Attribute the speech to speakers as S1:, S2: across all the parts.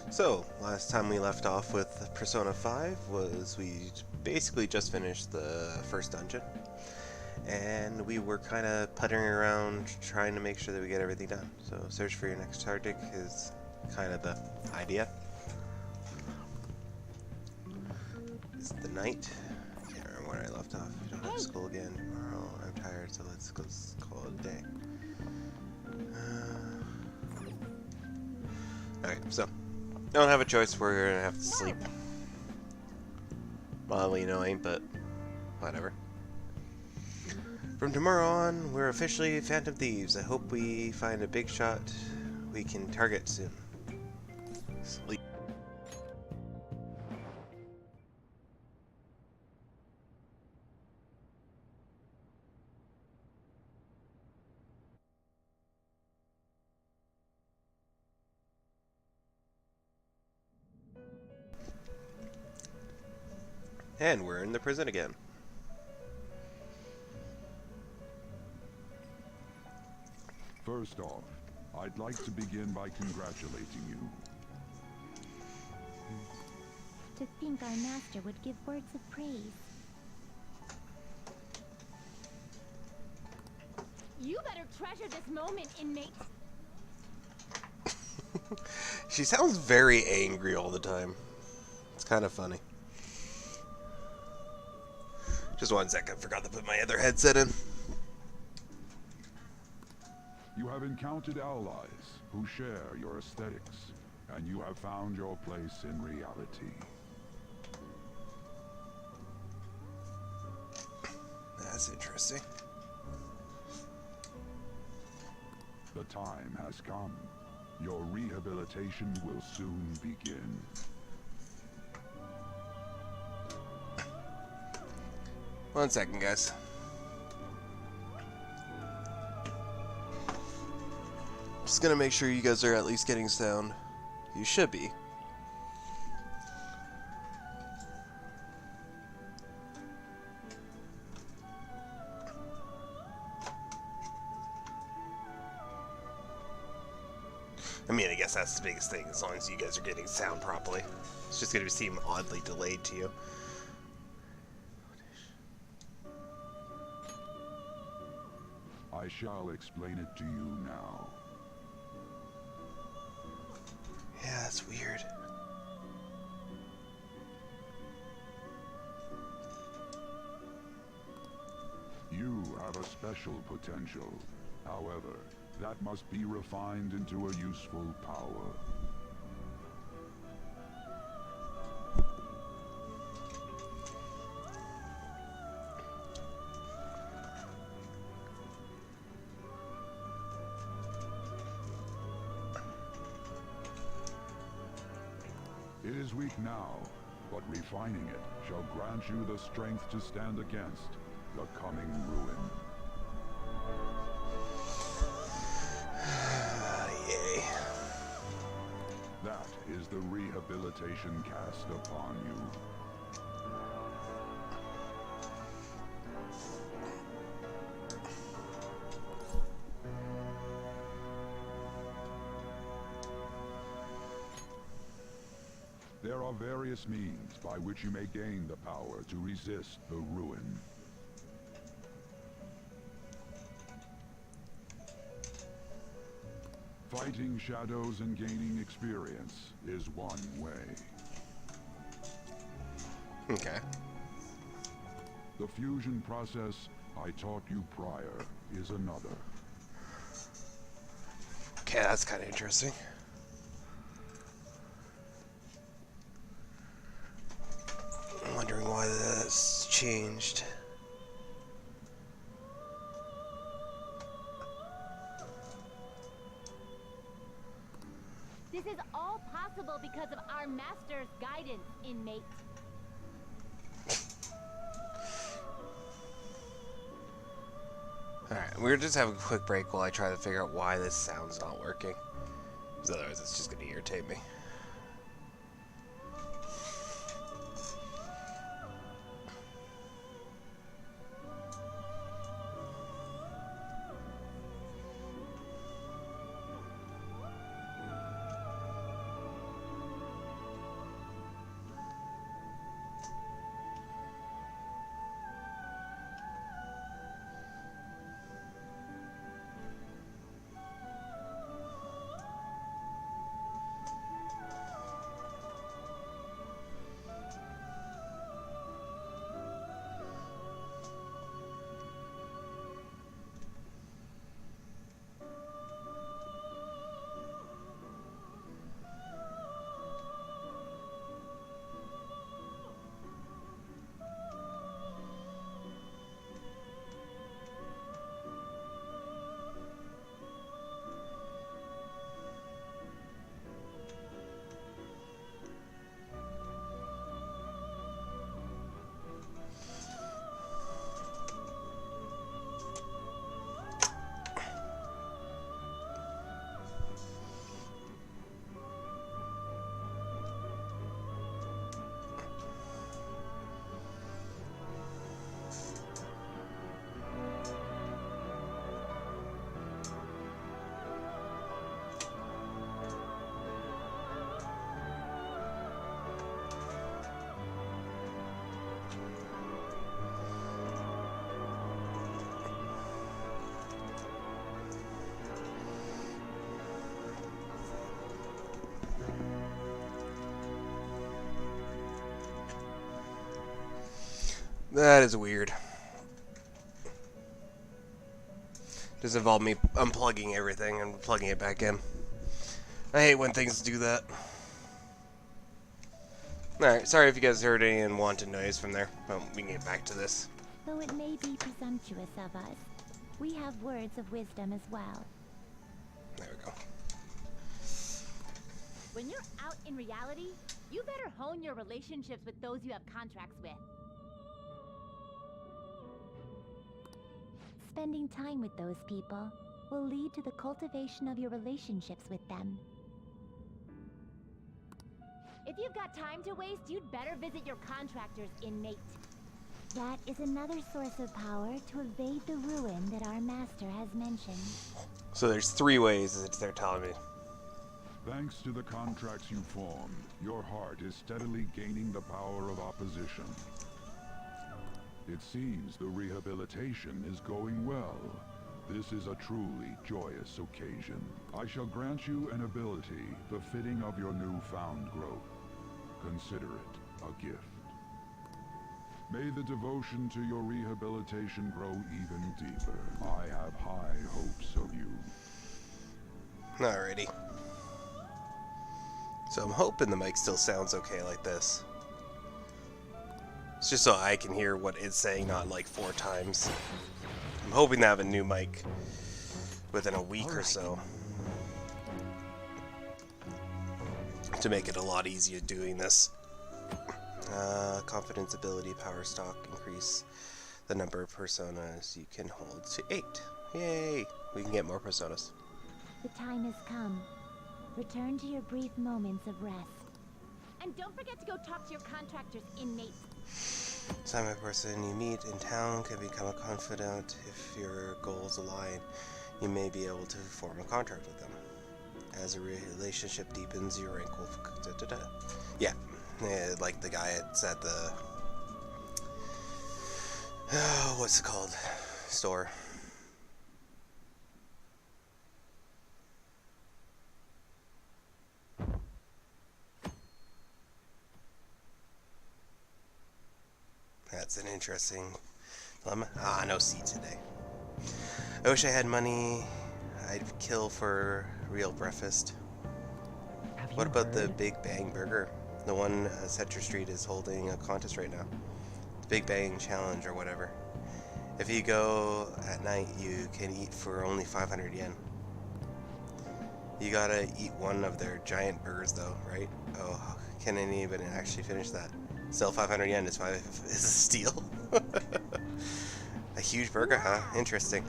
S1: So, last time we left off with Persona 5 was we basically just finished the first dungeon. And we were kind of puttering around trying to make sure that we get everything done. So, search for your next target is kind of the idea. It's the night. Can't remember where I left off. We don't have school again tomorrow. I'm tired, so let's go call it a day. Alright, so don't have a choice. We're gonna have to sleep. Mildly annoying, but whatever. From tomorrow on, we're officially Phantom Thieves. I hope we find a big shot we can target soon. Sleep. And we're in the prison again.
S2: First off, I'd like to begin by congratulating you.
S3: To think our master would give words of praise. You better treasure this moment, inmate.
S1: She sounds very angry all the time. It's kind of funny. Just one sec, I forgot to put my other headset in.
S2: You have encountered allies who share your aesthetics, and you have found your place in reality.
S1: That's interesting.
S2: The time has come. Your rehabilitation will soon begin.
S1: One second, guys. Just gonna make sure you guys are at least getting sound. You should be. I mean, I guess that's the biggest thing, as long as you guys are getting sound properly. It's just gonna seem oddly delayed to you.
S2: I shall explain it to you now.
S1: Yeah, that's weird.
S2: You have a special potential. However, that must be refined into a useful power. It is weak now, but refining it shall grant you the strength to stand against the coming ruin.
S1: Yay.
S2: That is the rehabilitation cast upon you. There are various means by which you may gain the power to resist the ruin. Fighting shadows and gaining experience is one way.
S1: Okay.
S2: The fusion process I taught you prior is another.
S1: Okay, that's kind of interesting. I'm wondering why that's changed.
S3: This is all possible because of our master's guidance, inmate.
S1: Alright, we're just having a quick break while I try to figure out why this sound's not working. Because otherwise it's just going to irritate me. That is weird. Just involve me unplugging everything and plugging it back in. I hate when things do that. Alright, sorry if you guys heard any unwanted noise from there. Well, we can get back to this.
S3: Though it may be presumptuous of us, we have words of wisdom as well.
S1: There we go.
S3: When you're out in reality, you better hone your relationships with those you have contracts with. Spending time with those people will lead to the cultivation of your relationships with them. If you've got time to waste, you'd better visit your contractor's inmate. That is another source of power to evade the ruin that our master has mentioned.
S1: So there's 3 ways that they're telling me.
S2: Thanks to the contracts you formed, your heart is steadily gaining the power of opposition. It seems the rehabilitation is going well. This is a truly joyous occasion. I shall grant you an ability befitting of your newfound growth. Consider it a gift. May the devotion to your rehabilitation grow even deeper. I have high hopes of you.
S1: Alrighty. So I'm hoping the mic still sounds okay like this. It's just so I can hear what it's saying, not like 4 times. I'm hoping to have a new mic within a week or so. To make it a lot easier doing this. Confidence, ability, power stock, increase the number of personas you can hold to 8. Yay! We can get more personas.
S3: The time has come. Return to your brief moments of rest. And don't forget to go talk to your contractor's inmate.
S1: Some person you meet in town can become a confidant. If your goals align, you may be able to form a contract with them. As a relationship deepens, your rank will... Yeah, like the guy at the... what's it called? Store. That's an interesting dilemma. No seat today. I wish I had money. I'd kill for real breakfast. What about the Big Bang Burger? The one Center Street is holding a contest right now. The Big Bang Challenge or whatever. If you go at night, you can eat for only 500 yen. You gotta eat one of their giant burgers though, right? Oh, can anybody actually finish that? Still 500 yen is a steal. A huge burger, huh? Interesting.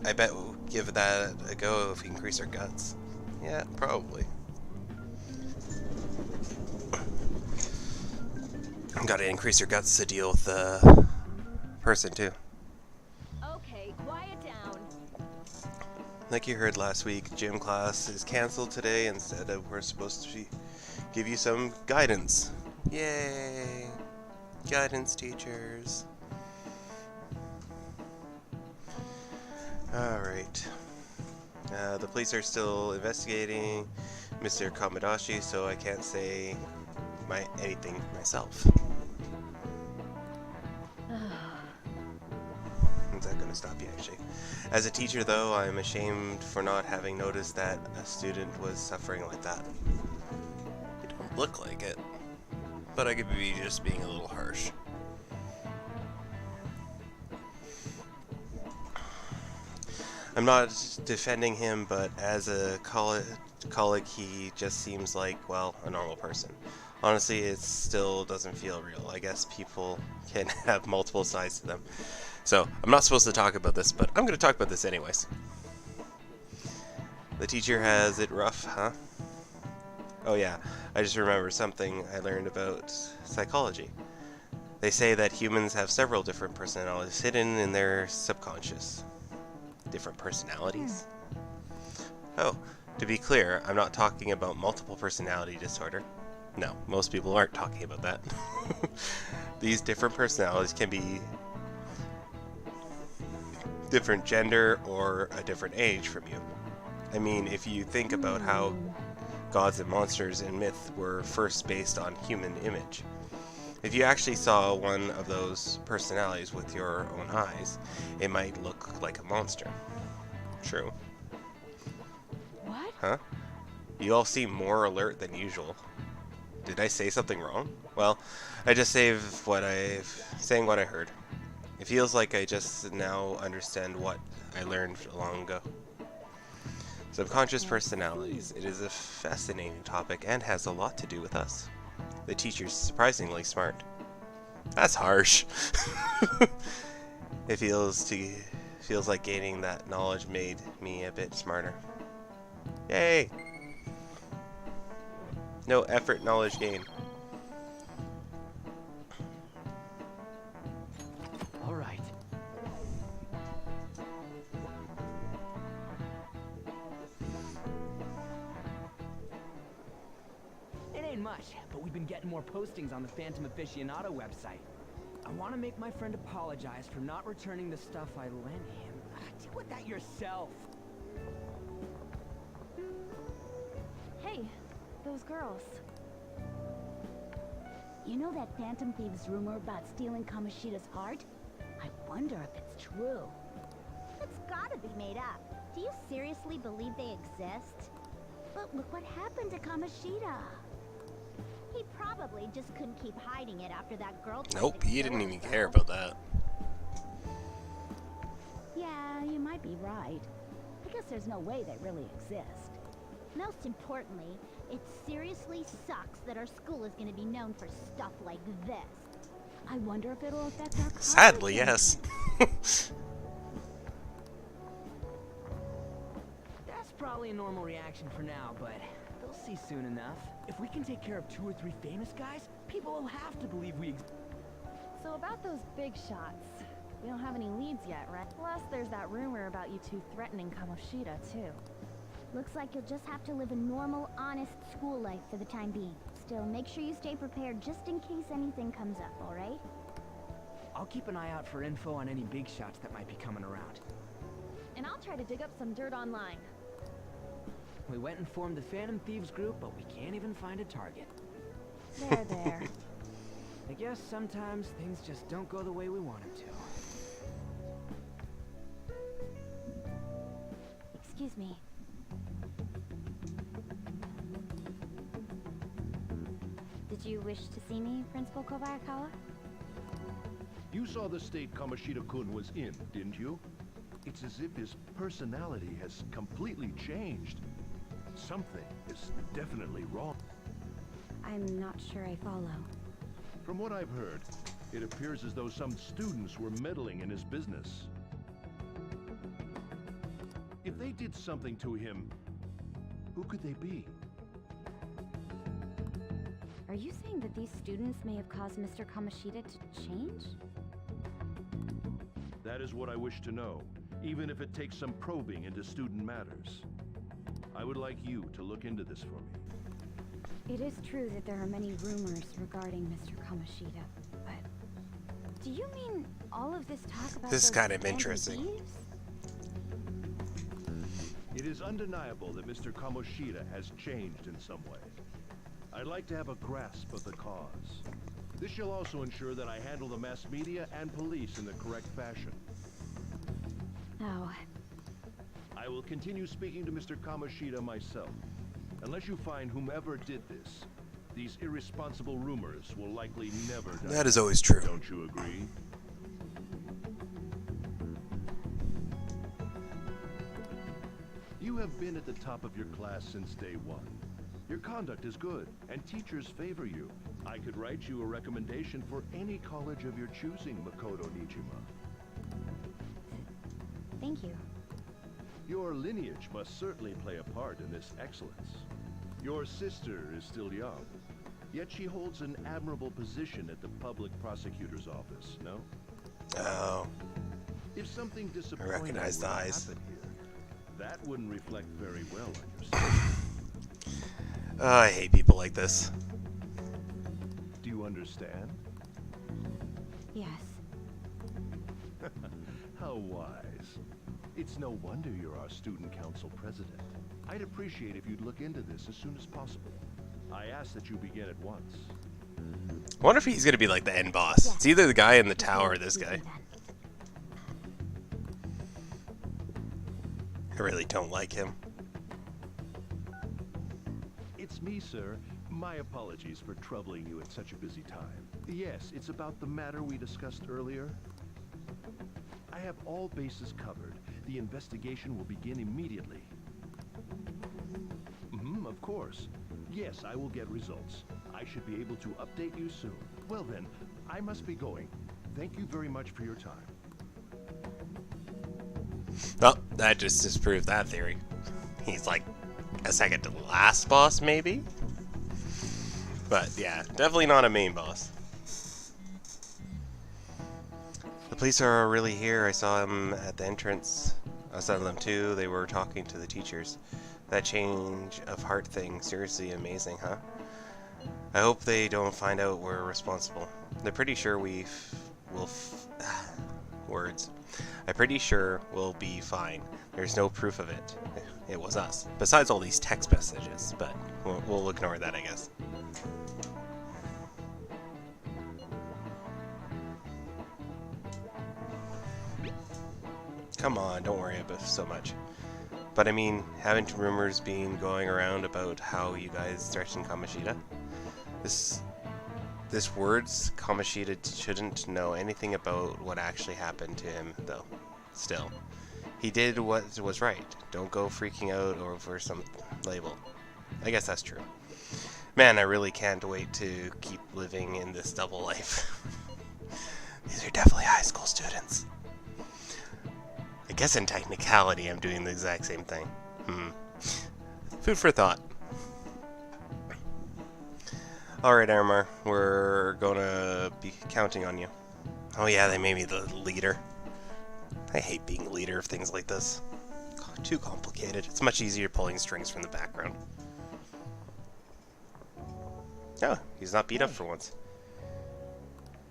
S1: I bet we'll give that a go if we increase our guts. Yeah, probably. Gotta increase your guts to deal with the person too.
S3: Okay, quiet down.
S1: Like you heard last week, gym class is cancelled today. Instead of we're supposed to give you some guidance. Yay! Guidance teachers. Alright. The police are still investigating Mr. Kamadashi, so I can't say anything myself. Is that going to stop you, actually? As a teacher, though, I'm ashamed for not having noticed that a student was suffering like that. You don't look like it, but I could be just being a little harsh. I'm not defending him, but as a colleague, he just seems like, well, a normal person. Honestly, it still doesn't feel real. I guess people can have multiple sides to them. So, I'm not supposed to talk about this, but I'm going to talk about this anyways. The teacher has it rough, huh? Oh yeah, I just remembered something I learned about psychology. They say that humans have several different personalities hidden in their subconscious. Different personalities? Oh, to be clear, I'm not talking about multiple personality disorder. No, most people aren't talking about that. These different personalities can be different gender or a different age from you. I mean, if you think about how gods and monsters in myth were first based on human image. If you actually saw one of those personalities with your own eyes, it might look like a monster. True.
S3: What?
S1: Huh? You all seem more alert than usual. Did I say something wrong? Well, I just saying what I heard. It feels like I just now understand what I learned long ago. Subconscious personalities. It is a fascinating topic and has a lot to do with us. The teacher's surprisingly smart. That's harsh. It feels like gaining that knowledge made me a bit smarter. Yay! No effort, knowledge gain.
S4: All right. It ain't much, but we've been getting more postings on the Phantom Aficionado website. I want to make my friend apologize for not returning the stuff I lent him. Deal with that yourself.
S3: Hey, those girls.
S5: You know that Phantom Thieves rumor about stealing Kamoshida's heart? I wonder if it's true.
S3: It's gotta be made up. Do you seriously believe they exist?
S5: But look what happened to Kamoshida.
S3: He probably just couldn't keep hiding it after that girl tried
S1: Nope,
S3: to
S1: he
S3: kill
S1: didn't even
S3: herself.
S1: care about that.
S5: Yeah, you might be right. I guess there's no way they really exist.
S3: Most importantly, it seriously sucks that our school is gonna be known for stuff like this.
S5: I wonder if it'll affect our college
S1: Sadly, yes.
S4: That's probably a normal reaction for now, but they'll see soon enough. If we can take care of 2 or 3 famous guys, people will have to believe we exist.
S6: So about those big shots, we don't have any leads yet, right? Plus, there's that rumor about you two threatening Kamoshida, too.
S3: Looks like you'll just have to live a normal, honest school life for the time being. Still, make sure you stay prepared just in case anything comes up, alright?
S4: I'll keep an eye out for info on any big shots that might be coming around.
S6: And I'll try to dig up some dirt online.
S4: We went and formed the Phantom Thieves group, but we can't even find a target.
S6: There, there.
S4: I guess sometimes things just don't go the way we want them to.
S3: Excuse me. Did you wish to see me, Principal Kobayakawa?
S7: You saw the state Kamoshida-kun was in, didn't you? It's as if his personality has completely changed. Something is definitely wrong.
S3: I'm not sure I follow.
S7: From what I've heard, it appears as though some students were meddling in his business. If they did something to him, who could they be?
S3: Are you saying that these students may have caused Mr. Kamoshida to change?
S7: That is what I wish to know, even if it takes some probing into student matters. I would like you to look into this for me.
S3: It is true that there are many rumors regarding Mr. Kamoshida, but do you mean all of this talk about
S1: This is
S3: those
S1: kind of
S3: Phantom
S1: interesting.
S3: Thieves?
S7: It is undeniable that Mr. Kamoshida has changed in some way. I'd like to have a grasp of the cause. This shall also ensure that I handle the mass media and police in the correct fashion.
S3: Oh,
S7: I will continue speaking to Mr. Kamoshida myself. Unless you find whomever did this, these irresponsible rumors will likely never die.
S1: That is always true.
S7: Don't you agree? You have been at the top of your class since day one. Your conduct is good, and teachers favor you. I could write you a recommendation for any college of your choosing, Makoto Nijima.
S3: thank you.
S7: Your lineage must certainly play a part in this excellence. Your sister is still young, yet she holds an admirable position at the public prosecutor's office, no?
S1: Oh,
S7: If something disappointing
S1: recognize the
S7: were to
S1: eyes.
S7: happen here, that wouldn't reflect very well on yourself.
S1: I hate people like this.
S7: Do you understand?
S3: Yes.
S7: How wise. It's no wonder you're our student council president. I'd appreciate if you'd look into this as soon as possible. I ask that you begin at once.
S1: I wonder if he's gonna be like the end boss. It's either the guy in the tower or this guy. I really don't like him.
S7: It's me, sir. My apologies for troubling you at such a busy time. Yes, it's about the matter we discussed earlier. I have all bases covered. The investigation will begin immediately. Of course. Yes, I will get results. I should be able to update you soon. Well then, I must be going. Thank you very much for your time.
S1: Well, that just disproved that theory. He's like a second to last boss, maybe? But yeah, definitely not a main boss. The police are really here. I saw them at the entrance. I saw them too. They were talking to the teachers. That change of heart thing, seriously amazing, huh? I hope they don't find out we're responsible. They're pretty sure words. I'm pretty sure we'll be fine. There's no proof of it. It was us. Besides all these text messages, but we'll ignore that, I guess. Come on, don't worry about it so much. But I mean, haven't rumors been going around about how you guys threatened Kamoshida? This words, Kamoshida shouldn't know anything about what actually happened to him, though. Still, he did what was right. Don't go freaking out over some label. I guess that's true. Man, I really can't wait to keep living in this double life. These are definitely high school students. I guess in technicality, I'm doing the exact same thing. Food for thought. Alright, Armor, we're gonna be counting on you. Oh yeah, they made me the leader. I hate being leader of things like this. Too complicated. It's much easier pulling strings from the background. Oh, he's not beat up for once.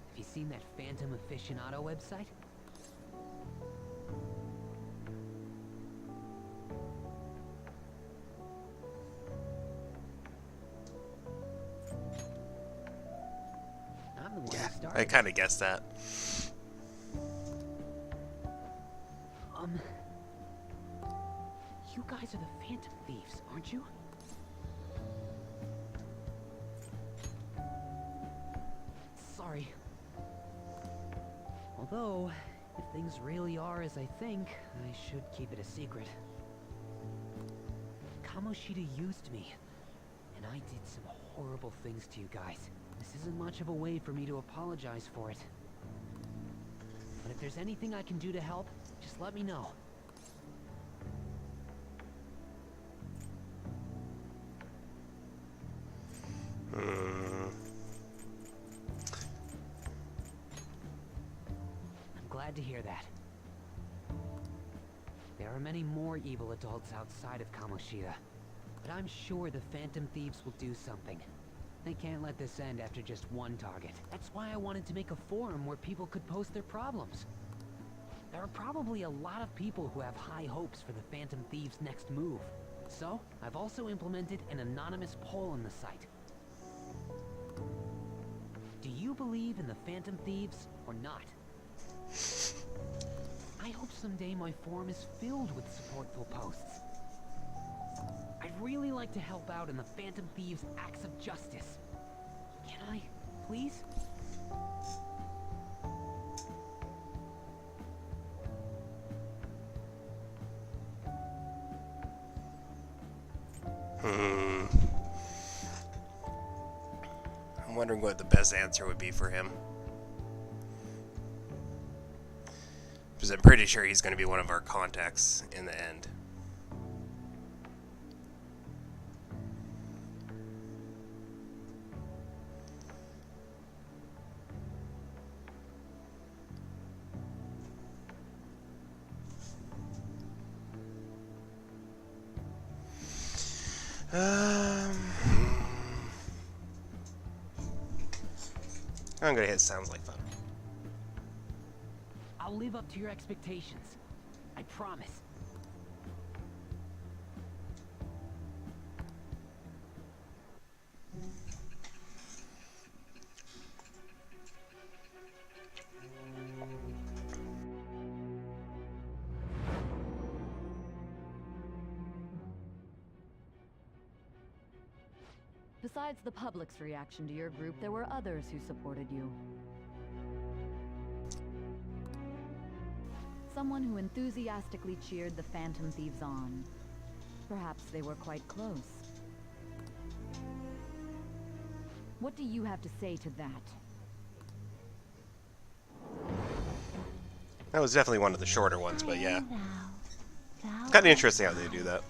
S4: Have you seen that Phantom Aficionado website?
S1: Yeah, I kind of guessed that.
S4: You guys are the Phantom Thieves, aren't you? Sorry. Although, if things really are as I think, I should keep it a secret. Kamoshida used me, and I did some horrible things to you guys. This isn't much of a way for me to apologize for it. But if there's anything I can do to help, just let me know. I'm glad to hear that. There are many more evil adults outside of Kamoshida, but I'm sure the Phantom Thieves will do something. They can't let this end after just one target. That's why I wanted to make a forum where people could post their problems. There are probably a lot of people who have high hopes for the Phantom Thieves' next move. So, I've also implemented an anonymous poll on the site. Do you believe in the Phantom Thieves or not? I hope someday my forum is filled with supportful posts. I'd really like to help out in the Phantom Thieves' acts of justice. Can I, please?
S1: I'm wondering what the best answer would be for him. Because I'm pretty sure he's going to be one of our contacts in the end. I'm gonna hit sounds like fun.
S4: I'll live up to your expectations. I promise.
S8: Besides the public's reaction to your group, there were others who supported you. Someone who enthusiastically cheered the Phantom Thieves on. Perhaps they were quite close. What do you have to say to that?
S1: That was definitely one of the shorter ones, but yeah.
S3: Thou
S1: Kind of interesting how they do that.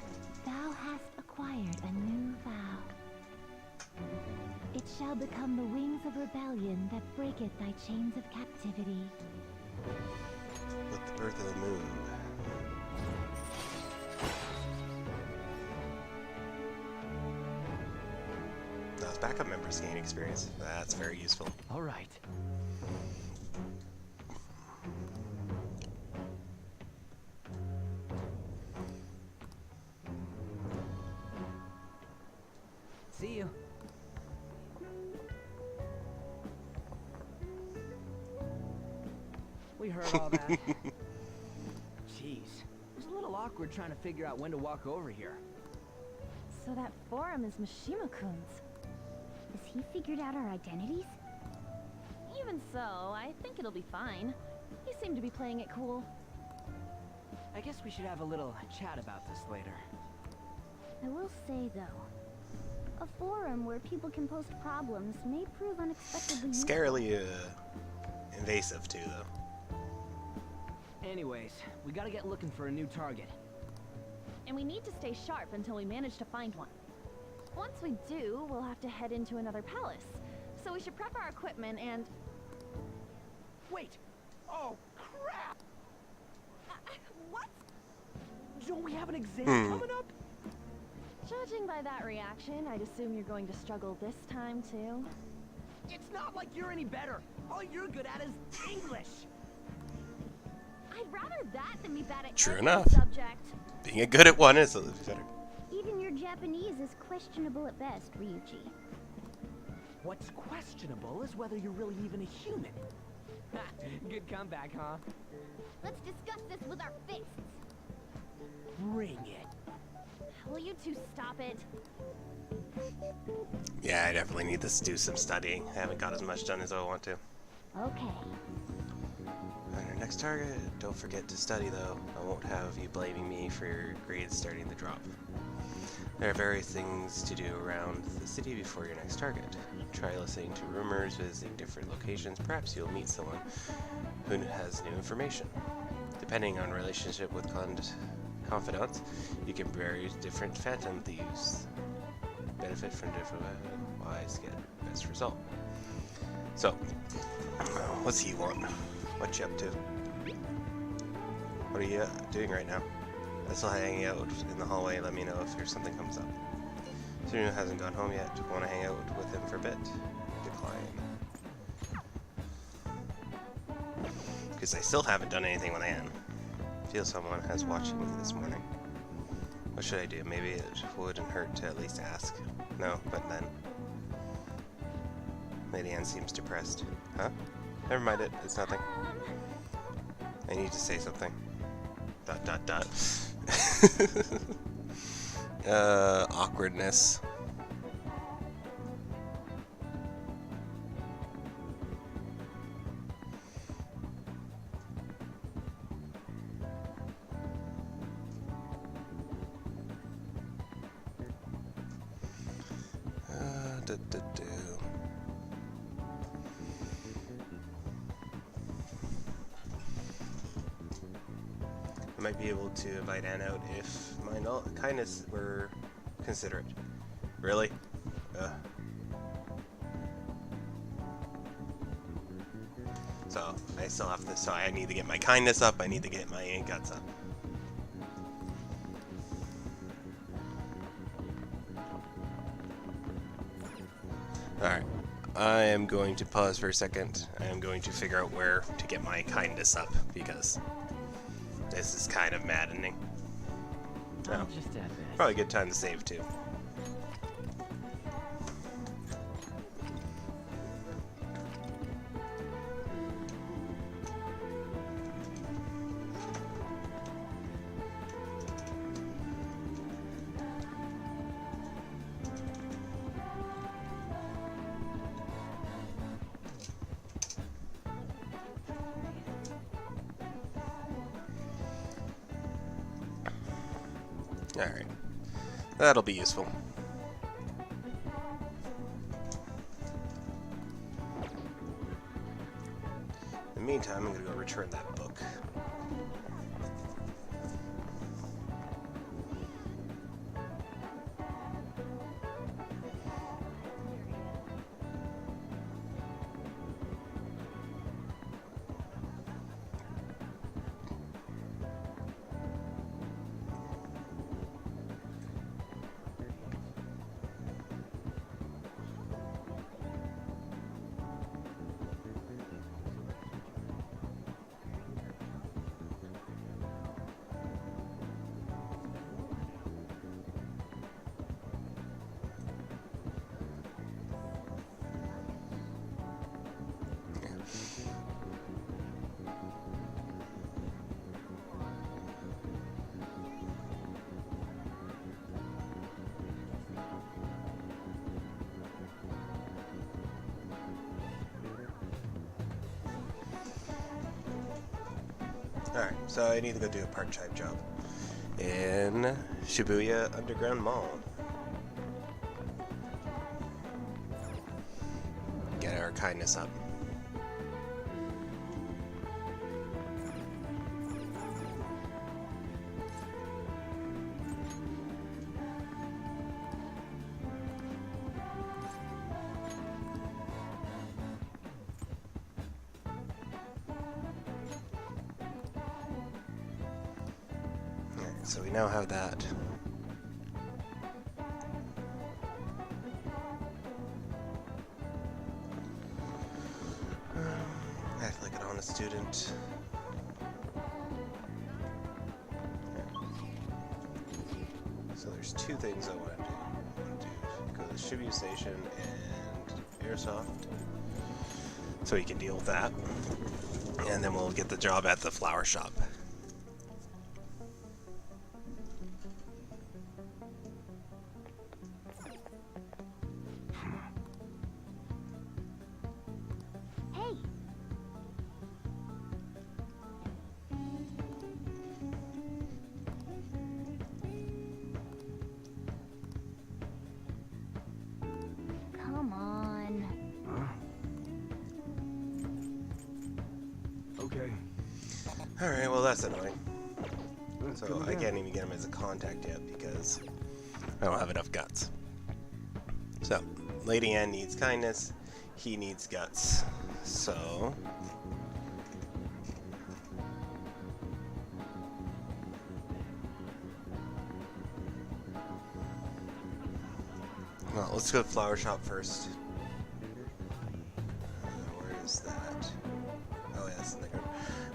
S3: Thou hast acquired a new vow. It shall become the wings of rebellion that breaketh thy chains of captivity.
S1: With the birth of the moon. Those backup members gain experience. That's very useful.
S4: All right. See you. We heard all that. Jeez. It was a little awkward trying to figure out when to walk over here.
S6: So that forum is Mishima-kun's.
S3: Has he figured out our identities?
S6: Even so, I think it'll be fine. He seemed to be playing it cool.
S4: I guess we should have a little chat about this later.
S3: I will say, though, a forum where people can post problems may prove unexpectedly useful.
S1: Scarily invasive, too, though.
S4: Anyways, we gotta get looking for a new target.
S6: And we need to stay sharp until we manage to find one. Once we do, we'll have to head into another palace. So we should prep our equipment and...
S4: Wait! Oh, crap!
S6: What?
S4: Don't we have an exam coming up?
S6: Judging by that reaction, I'd assume you're going to struggle this time, too.
S4: It's not like you're any better. All you're good at is English.
S6: I'd rather that than be bad at
S1: True
S6: every
S1: enough.
S6: subject.
S1: Being a good at one is a little better.
S3: Even your Japanese is questionable at best, Ryuji.
S4: What's questionable is whether you're really even a human. Good comeback, huh?
S3: Let's discuss this with our fists.
S4: Bring it.
S6: Will you two stop it?
S1: Yeah, I definitely need to do some studying. I haven't got as much done as I want to.
S3: Okay.
S1: On our next target, don't forget to study though. I won't have you blaming me for your grades starting to drop. There are various things to do around the city before your next target. Try listening to rumors, visiting different locations. Perhaps you'll meet someone who has new information. Depending on relationship with confidants, you can bury different phantom thieves. Benefit from different wise, get best result. So, what's he want? What you up to? What are you doing right now? I'm still hanging out in the hallway. Let me know if there's something comes up. Sunu hasn't gone home yet. Want to hang out with him for a bit? Decline. Because I still haven't done anything with Anne. Feel someone has watching me this morning. What should I do? Maybe it wouldn't hurt to at least ask. No, but then... Lady Anne seems depressed. Huh? Never mind it. It's nothing. I need to say something. ... awkwardness. I might be able to invite Anne out if my kindness were considerate. Really? So, I still have to, so I need to get my kindness up, I need to get my guts up. Alright, I am going to pause for a second. I am going to figure out where to get my kindness up, because This is kind of maddening.
S4: I'll
S1: Oh,
S4: just add this.
S1: probably a good time to save too. Alright. That'll be useful. In the meantime, I'm gonna go return that book. Alright, so I need to go do a part-time job in Shibuya Underground Mall. Get our kindness up. So we now have that. Act like an honest student. So there's two things I want to do. I want to go to the Shibuya Station and Airsoft, so you can deal with that, and then we'll get the job at the flower shop.
S3: Hey, come on.
S2: Okay.
S1: Alright, well that's annoying.
S2: Let's
S1: So
S2: go
S1: I
S2: again.
S1: can't even get him as a contact yet because I don't have enough guts. So, Lady Anne needs kindness, he needs guts. So... well, let's go to the flower shop first. Where is that? Oh yeah, it's in there.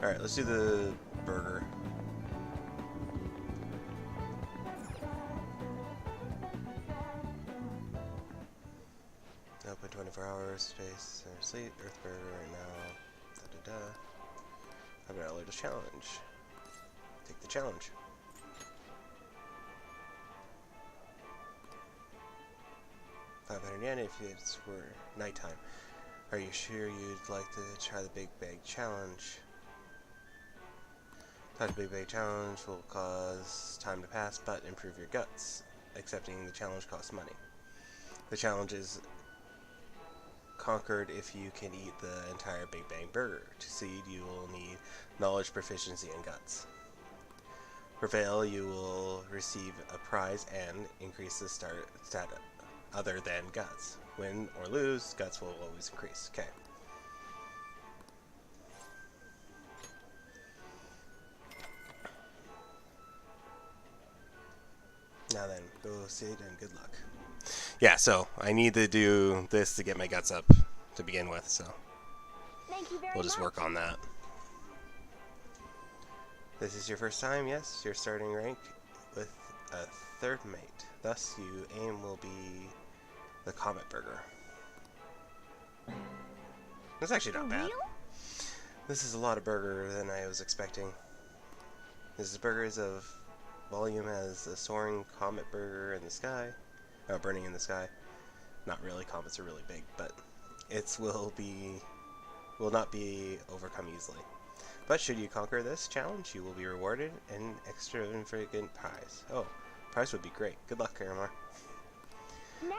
S1: Alright, let's do the burger. Open 24 hours, space, center sleep, Earth Burger right now. Da da da. How about a little challenge? Take the challenge. $500 if it's for nighttime. Are you sure you'd like to try the Big Bag Challenge? The Big Bag Challenge will cause time to pass, but improve your guts. Accepting the challenge costs money. The challenge is conquered if you can eat the entire Big Bang Burger. To succeed, you will need knowledge, proficiency, and guts. For fail, you will receive a prize and increase the start stat other than guts. Win or lose, guts will always increase. Okay. Now then, go sit and good luck. Yeah, so I need to do this to get my guts up to begin with, so
S3: Thank you very
S1: we'll just
S3: much.
S1: work on that. This is your first time, yes. Your starting rank with a third mate. Thus, you aim will be the Comet Burger. That's actually not bad. This is a lot of burger than I was expecting. This is burgers of volume as a soaring comet burger in the sky. Oh, burning in the sky. Not really, comets are really big, but it will not be overcome easily. But should you conquer this challenge, you will be rewarded an extravagant prize. Oh, prize would be great. Good luck, Karamar.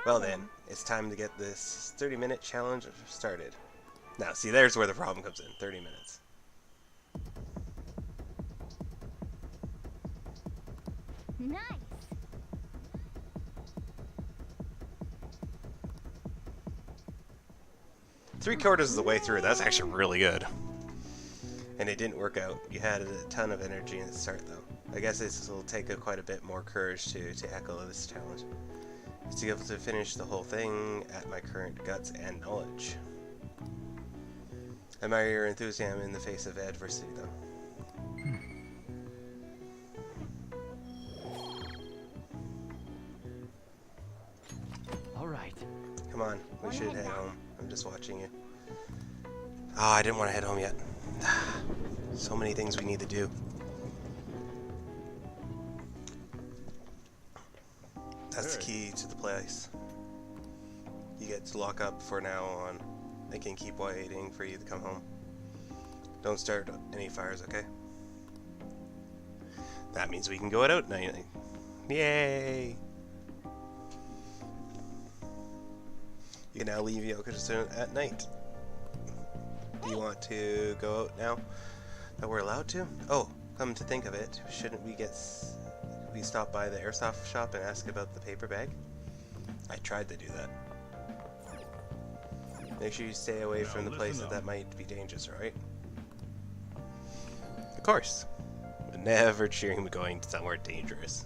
S1: Well then, it's time to get this 30-minute challenge started. Now, see, there's where the problem comes in. 30 minutes.
S3: Nice.
S1: Three-quarters of the way through. That's actually really good. And it didn't work out. You had a ton of energy at the start, though. I guess this will take quite a bit more courage to tackle this challenge. To be able to finish the whole thing at my current guts and knowledge. I admire your enthusiasm in the face of adversity, though.
S4: All right.
S1: Come on, we should head home. I'm just watching you. Oh, I didn't want to head home yet. So many things we need to do. That's the key to the place. You get to lock up for now on. I can keep waiting for you to come home. Don't start any fires, okay? That means we can go out night. Yay! You can now leave Yokosuka at night. Do you want to go out now that we're allowed to? Oh, come to think of it, shouldn't we stop by the airsoft shop and ask about the paper bag? I tried to do that. Make sure you stay away from the places that might be dangerous, right? Of course. But never cheering me going somewhere dangerous.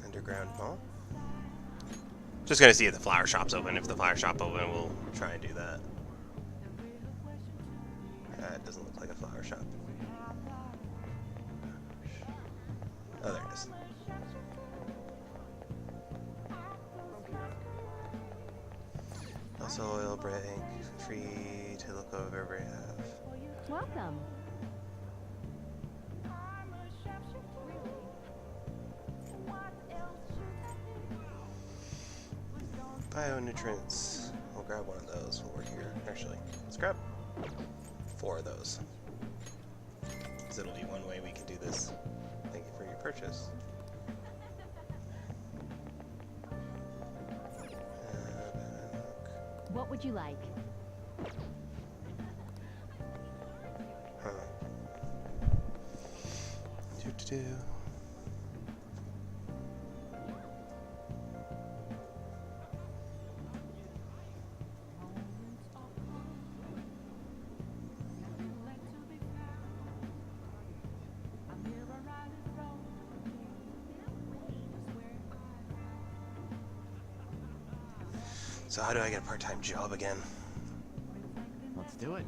S1: Underground Mall? Just gonna see if the flower shop's open. If the flower shop open, we'll try and do that. It doesn't look like a flower shop. Oh, there it is. Also, oil break, free to look over every half.
S3: Welcome.
S1: Bionutrients. We'll grab one of those while we're here. Actually, let's grab 4 of those. Because it'll be one way we can do this. Thank you for your purchase.
S3: What would you like?
S1: Huh. Do. So how do I get a part-time job again?
S4: Let's do it.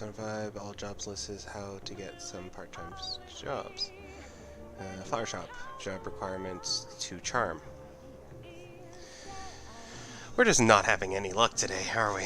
S1: Persona 5, all jobs list is how to get some part-time jobs. Flower shop, job requirements to charm. We're just not having any luck today, are we?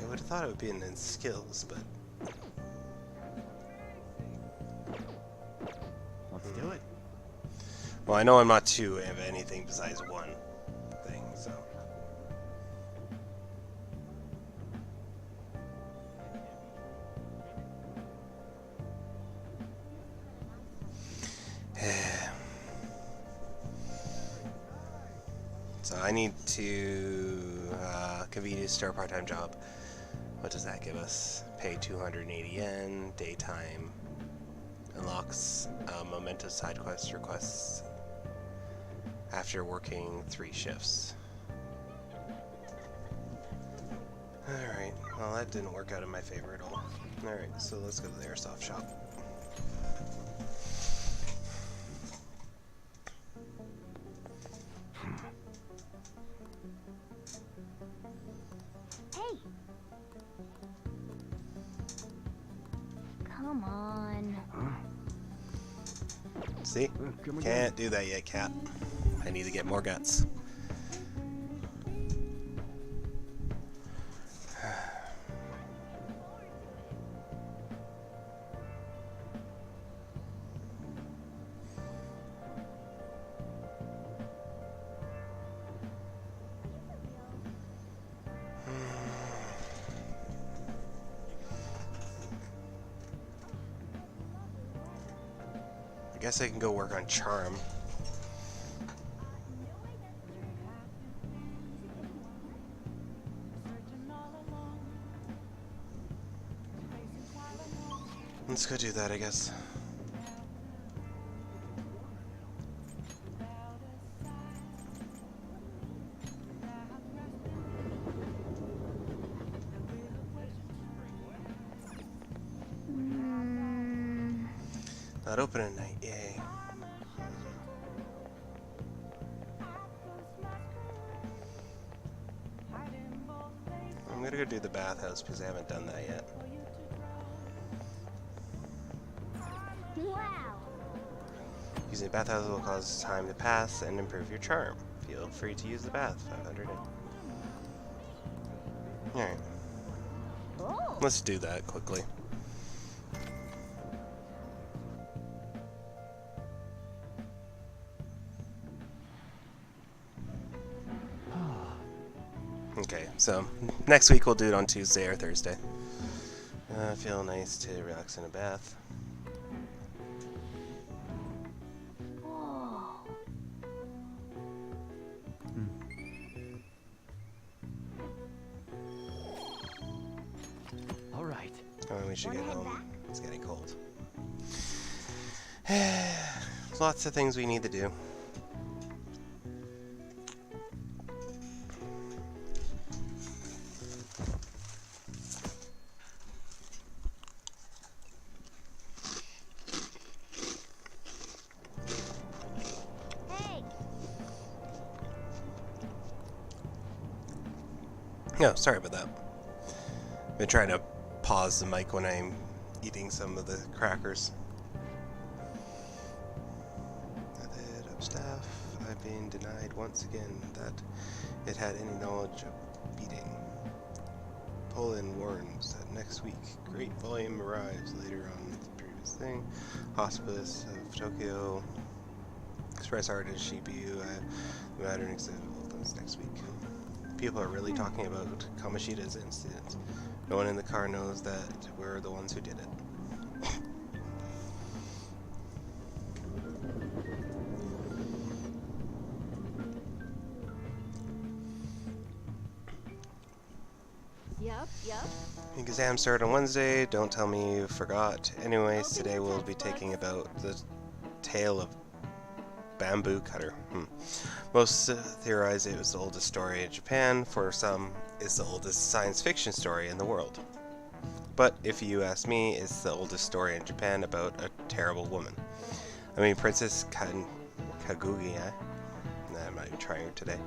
S1: I would have thought it would be in skills, but
S7: Let's do it.
S1: well, I know I'm not two of anything besides one thing, so. So I need to convene to start a part-time job. What does that give us? Pay 280 yen, daytime, unlocks momentous side quest requests after working 3 shifts. Alright, well that didn't work out in my favor at all. Alright, so let's go to the airsoft shop.
S3: Hey! Come on.
S1: See? Can't do that yet, cat. I need to get more guts. I guess I can go work on charm. Let's go do that, I guess. Not open at night, yay. I'm gonna go do the bathhouse because I haven't done that yet.
S3: Wow!
S1: Using the bathhouse will cause time to pass and improve your charm. Feel free to use the bath. 500 yen. Alright.
S3: Oh!
S1: Let's do that quickly. Okay, so next week we'll do it on Tuesday or Thursday. Feel nice to relax in a bath.
S3: Whoa!
S4: All right.
S1: Oh, we should get home. It's getting cold. Lots of things we need to do.
S3: Hey!
S1: No, sorry about that. I've been trying to pause the mic when I'm eating some of the crackers. Head of staff, I've been denied once again that it had any knowledge of beating. Poland warns that next week great volume arrives later on the previous thing. Hospice of Tokyo, Express Artist, Shibuya, the matter next week. People are really talking about Kamoshida's incident. No one in the car knows that we're the ones who did it.
S6: Yep.
S1: Exam start on Wednesday. Don't tell me you forgot. Anyways, today we'll be taking about the tale of bamboo cutter. Most theorize it was the oldest story in Japan. For some, it's the oldest science fiction story in the world. But if you ask me, it's the oldest story in Japan about a terrible woman. I mean, Princess Kaguya, I'm not even trying today,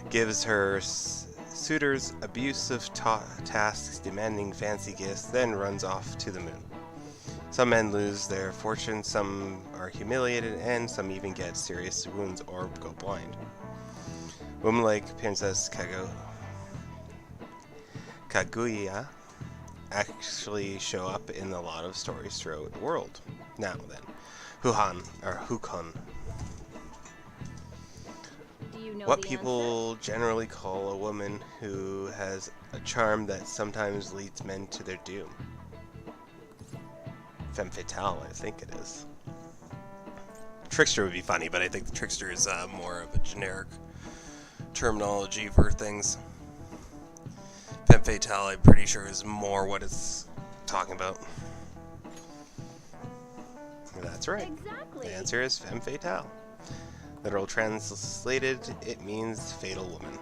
S1: gives her suitors abusive tasks, demanding fancy gifts, then runs off to the moon. Some men lose their fortune, some are humiliated, and some even get serious wounds or go blind. Women like Princess Kaguya actually show up in a lot of stories throughout the world. Now then, Hukon.
S6: Do you know
S1: What
S6: the
S1: people generally call a woman who has a charm that sometimes leads men to their doom. Femme fatale, I think it is. Trickster would be funny, but I think the trickster is more of a generic terminology for things. Femme fatale, I'm pretty sure, is more what it's talking about. That's right.
S6: Exactly.
S1: The answer is femme fatale. Literal translated, it means fatal woman.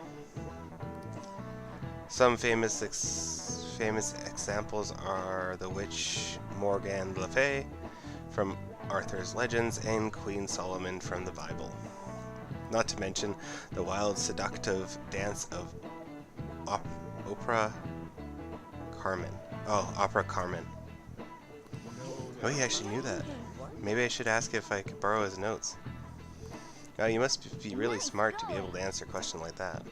S1: Some famous examples are the witch Morgan Le Fay from Arthur's Legends and Queen Solomon from the Bible. Not to mention the wild, seductive dance of Opera Carmen. Oh, Opera Carmen. Oh, he actually knew that. Maybe I should ask if I could borrow his notes. Oh, you must be really smart to be able to answer a question like that.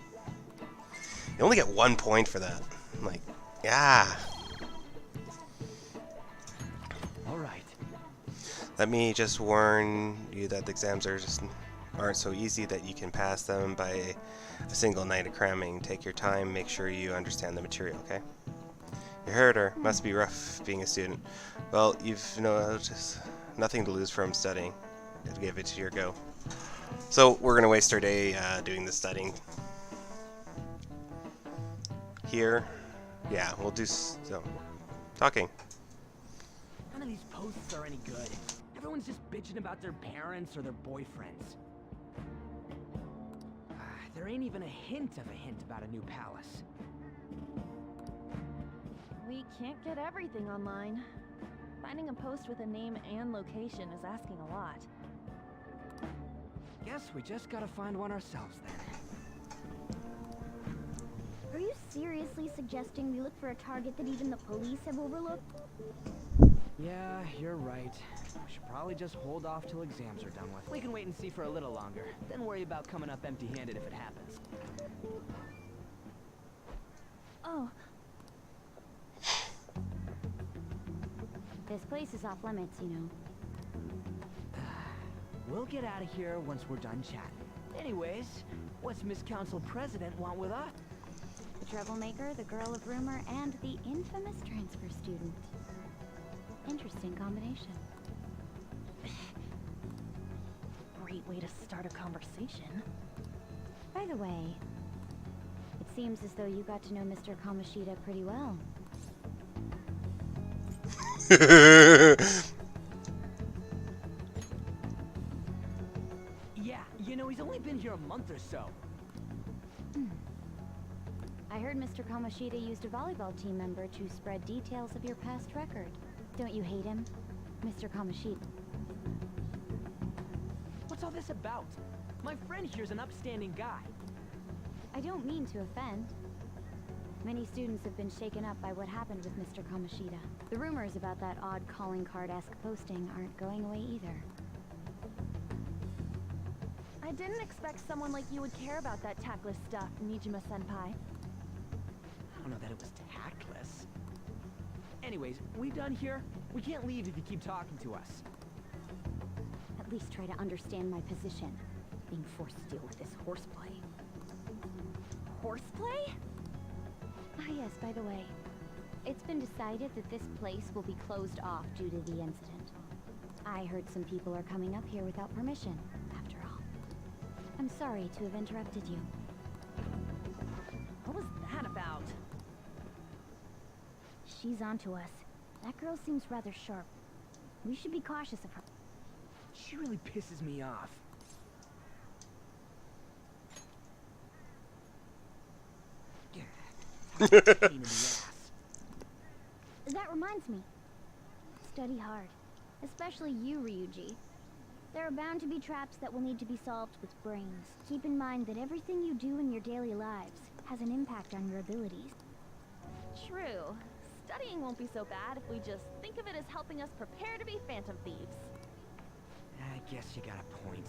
S1: You only get 1 point for that. I'm like, yeah.
S4: All right.
S1: Let me just warn you that the exams aren't so easy that you can pass them by a single night of cramming. Take your time, make sure you understand the material, okay? You heard her. Must be rough being a student. Well, you've just nothing to lose from studying. Give it your go. So we're gonna waste our day doing the studying. Here, yeah, we'll do some talking.
S4: None of these posts are any good. Everyone's just bitching about their parents or their boyfriends. There ain't even a hint about a new palace.
S6: We can't get everything online. Finding a post with a name and location is asking a lot.
S4: Guess we just gotta find one ourselves then.
S3: Are you seriously suggesting we look for a target that even the police have overlooked?
S4: Yeah, you're right. We should probably just hold off till exams are done with. We can wait and see for a little longer, then worry about coming up empty-handed if it happens.
S6: Oh,
S3: This place is off limits, you know.
S4: We'll get out of here once we're done chatting. Anyways, what's Miss Council President want with us?
S3: The troublemaker, the girl of rumor, and the infamous transfer student. Interesting combination.
S6: great way to start a conversation.
S3: By the way, it seems as though you got to know Mr. Kamoshida pretty well.
S4: Yeah, you know, he's only been here a month or so.
S3: I heard Mr. Kamoshida used a volleyball team member to spread details of your past record. Don't you hate him, Mr. Kamoshida?
S4: What's all this about? My friend here's an upstanding guy.
S3: I don't mean to offend. Many students have been shaken up by what happened with Mr. Kamoshida. The rumors about that odd calling card-esque posting aren't going away either.
S6: I didn't expect someone like you would care about that tactless stuff, Nijima-senpai.
S4: I don't know that it was tactless. Anyways, we done here? We can't leave if you keep talking to us.
S3: At least try to understand my position. Being forced to deal with this horseplay.
S6: Horseplay?
S3: Ah yes, by the way. It's been decided that this place will be closed off due to the incident. I heard some people are coming up here without permission, after all. I'm sorry to have interrupted you.
S6: What was that about?
S3: She's onto us. That girl seems rather sharp. We should be cautious of her.
S4: She really pisses me off. Pain in the ass.
S3: That reminds me. Study hard. Especially you, Ryuji. There are bound to be traps that will need to be solved with brains. Keep in mind that everything you do in your daily lives has an impact on your abilities.
S6: True. Studying won't be so bad if we just think of it as helping us prepare to be Phantom Thieves.
S4: I guess you got a point.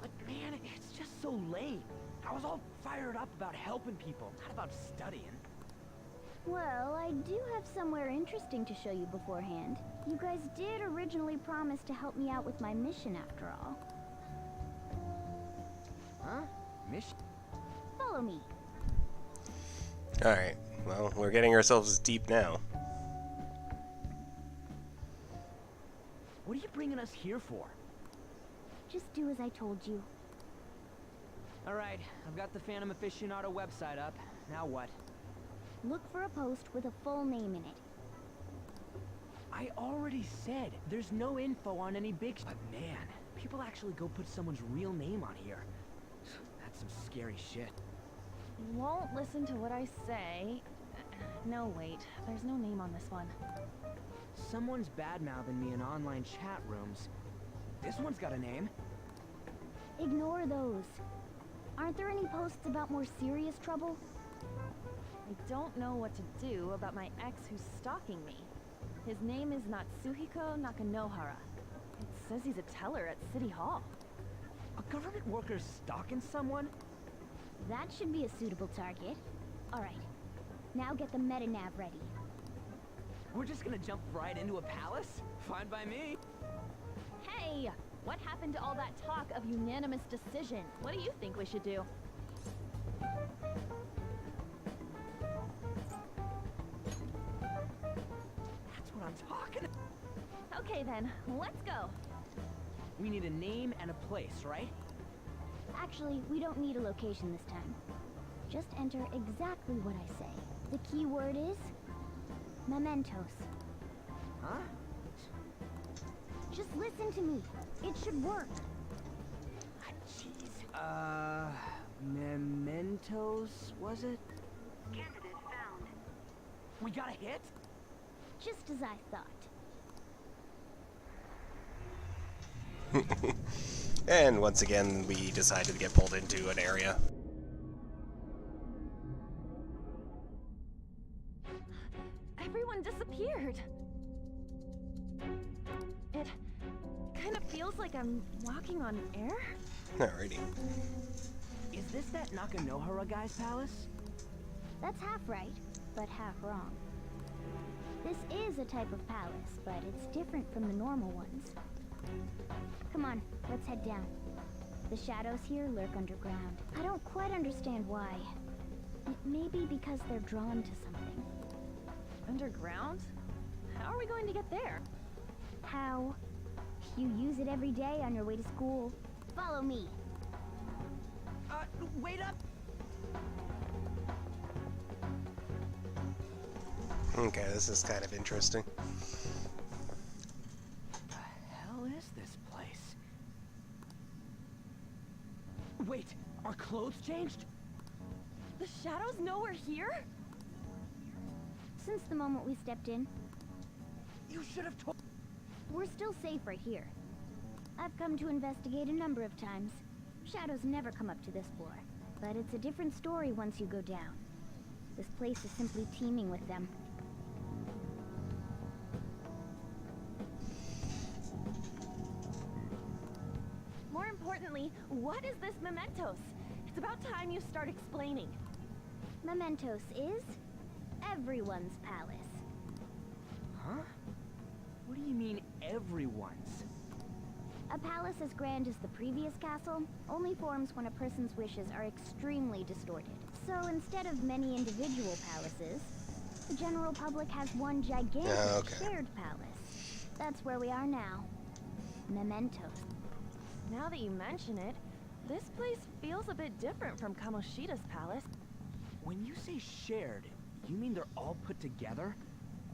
S4: But man, it's just so late. I was all fired up about helping people, not about studying.
S3: Well, I do have somewhere interesting to show you beforehand. You guys did originally promise to help me out with my mission after all.
S4: Huh? Mission?
S3: Follow me.
S1: Alright, well, we're getting ourselves deep now.
S4: What are you bringing us here for?
S3: Just do as I told you.
S4: Alright, I've got the Phantom Aficionado website up. Now what?
S3: Look for a post with a full name in it.
S4: I already said there's no info on any big But man, people actually go put someone's real name on here. That's some scary shit.
S6: You won't listen to what I say. No, wait. There's no name on this one.
S4: Someone's bad-mouthing me in online chat rooms. This one's got a name.
S3: Ignore those. Aren't there any posts about more serious trouble?
S6: I don't know what to do about my ex who's stalking me. His name is Natsuhiko Nakanohara. It says he's a teller at City Hall.
S4: A government worker stalking someone?
S3: That should be a suitable target. Alright. Now get the meta-nav ready.
S4: We're just gonna jump right into a palace? Fine by me.
S6: Hey! What happened to all that talk of unanimous decision? What do you think we should do?
S4: That's what I'm talking about.
S6: Okay then, let's go.
S4: We need a name and a place, right?
S3: Actually, we don't need a location this time. Just enter exactly what I say. The key word is... mementos.
S4: Huh?
S3: Just listen to me. It should work.
S4: Ah, jeez. Mementos, was it?
S5: Candidate found.
S4: We got a hit?
S3: Just as I thought.
S1: And once again, we decided to get pulled into an area.
S6: Everyone disappeared. It kind of feels like I'm walking on air.
S1: Alrighty.
S4: Is this that Nakanohara guy's palace?
S3: That's half right, but half wrong. This is a type of palace, but it's different from the normal ones. Come on, let's head down. The shadows here lurk underground. I don't quite understand why. It may be because they're drawn to something.
S6: Underground? How are we going to get there?
S3: How? You use it every day on your way to school. Follow me.
S4: Wait up!
S1: Okay, this is kind of interesting.
S4: The hell is this place? Wait, our clothes changed?
S6: The shadows know we're here?
S3: Since the moment we stepped in,
S4: You should have told.
S3: we're still safe right here. I've come to investigate a number of times. Shadows never come up to this floor, but it's a different story once you go down. This place is simply teeming with them.
S6: More importantly, what is this mementos? It's about time you start explaining.
S3: Mementos is everyone's palace.
S4: Huh? What do you mean, everyone's?
S3: A palace as grand as the previous castle only forms when a person's wishes are extremely distorted. So instead of many individual palaces, the general public has one gigantic shared palace. That's where we are now. Mementos.
S6: Now that you mention it, this place feels a bit different from Kamoshida's palace.
S4: When you say shared, you mean they're all put together?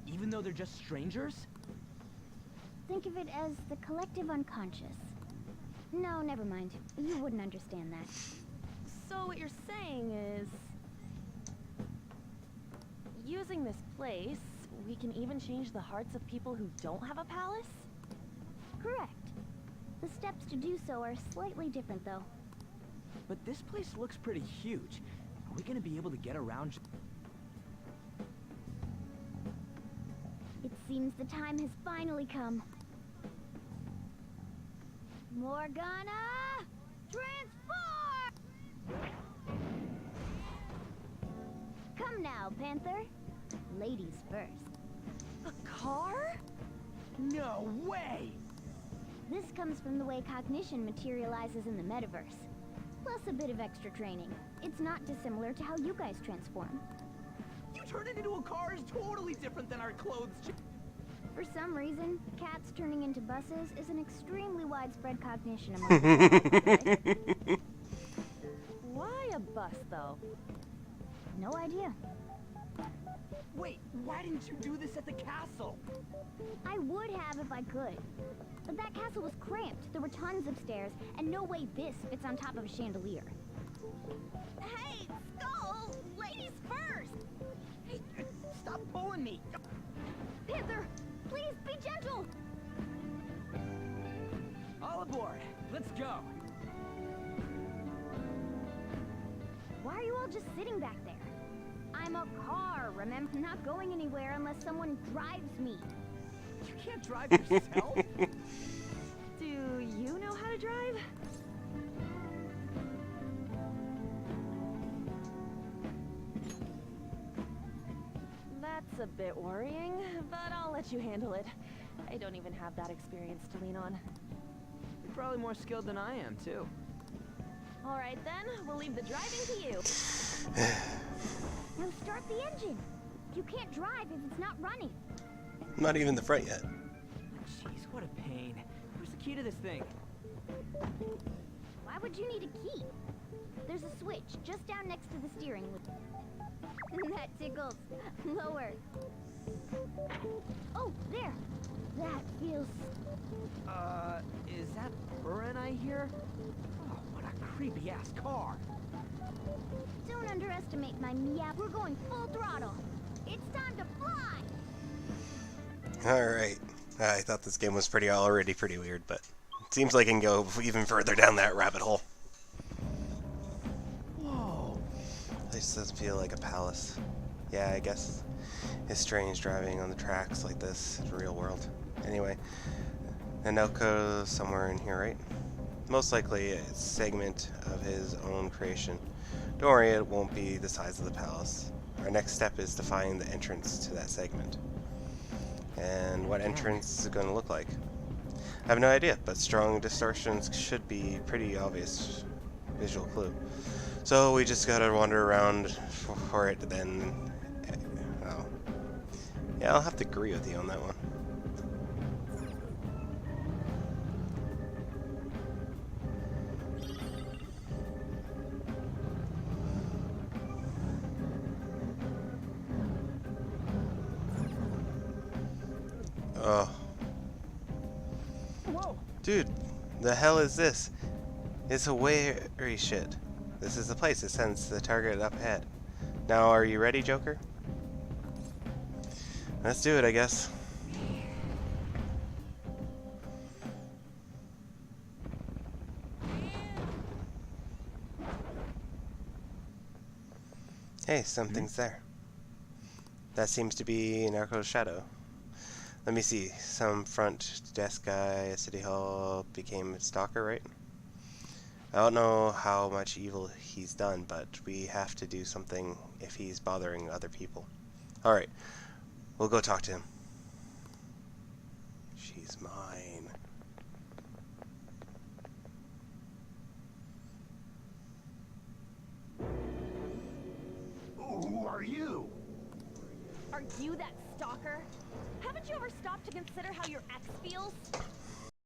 S4: Even though they're just strangers?
S3: Think of it as the collective unconscious. No, never mind. You wouldn't understand that.
S6: So what you're saying is... using this place, we can even change the hearts of people who don't have a palace?
S3: Correct. The steps to do so are slightly different, though.
S9: But this place looks pretty huge. Are we gonna be able to get around?
S3: It seems the time has finally come. Morgana! Transform! Come now, Panther. Ladies first.
S6: A car?
S9: No way!
S3: This comes from the way cognition materializes in the metaverse. Plus a bit of extra training. It's not dissimilar to how you guys transform.
S9: You turning into a car is totally different than our clothes.
S3: For some reason, cats turning into buses is an extremely widespread cognition among people.
S6: Why a bus, though?
S3: No idea.
S9: Wait, why didn't you do this at the castle?
S3: I would have if I could. But that castle was cramped. There were tons of stairs, and no way this fits on top of a chandelier.
S5: Hey, Skull! Ladies first!
S9: Hey, stop pulling me!
S3: Panther, please be gentle!
S9: All aboard! Let's go!
S3: Why are you all just sitting back there? I'm a car, remember? Not going anywhere unless someone drives me.
S9: You can't drive yourself?
S6: Do you know how to drive? That's a bit worrying, but I'll let you handle it. I don't even have that experience to lean on.
S9: You're probably more skilled than I am, too.
S6: All right then, we'll leave the driving to you.
S3: Now start the engine. You can't drive if it's not running.
S1: Not even the front yet.
S9: Jeez, what a pain. Where's the key to this thing?
S3: Why would you need a key? There's a switch just down next to the steering wheel. That tickles. Lower. Oh, there. That feels...
S9: Is that Burin I hear? Oh, what a creepy-ass car.
S3: Don't underestimate my meow. We're going full throttle. It's time to fly.
S1: Alright. I thought this game was already pretty weird, but it seems like it can go even further down that rabbit hole.
S9: Whoa.
S1: This doesn't feel like a palace. Yeah, I guess it's strange driving on the tracks like this in the real world. Anyway, Nanelko's somewhere in here, right? Most likely a segment of his own creation. Don't worry, it won't be the size of the palace. Our next step is to find the entrance to that segment. And what entrance is it going to look like? I have no idea, but strong distortions should be pretty obvious visual clue. So we just gotta wander around for it, then... well, yeah, I'll have to agree with you on that one. Oh.
S9: Whoa.
S1: Dude, the hell is this? It's a wary shit. This is the place that sends the target up ahead. Now, are you ready, Joker? Let's do it, I guess. Hey, something's there. That seems to be Narco's shadow. Let me see. Some front desk guy at City Hall became a stalker, right? I don't know how much evil he's done, but we have to do something if he's bothering other people. Alright, we'll go talk to him. She's mine.
S7: Who are you?
S6: Are you that stalker? Haven't you ever stopped to consider how your ex feels?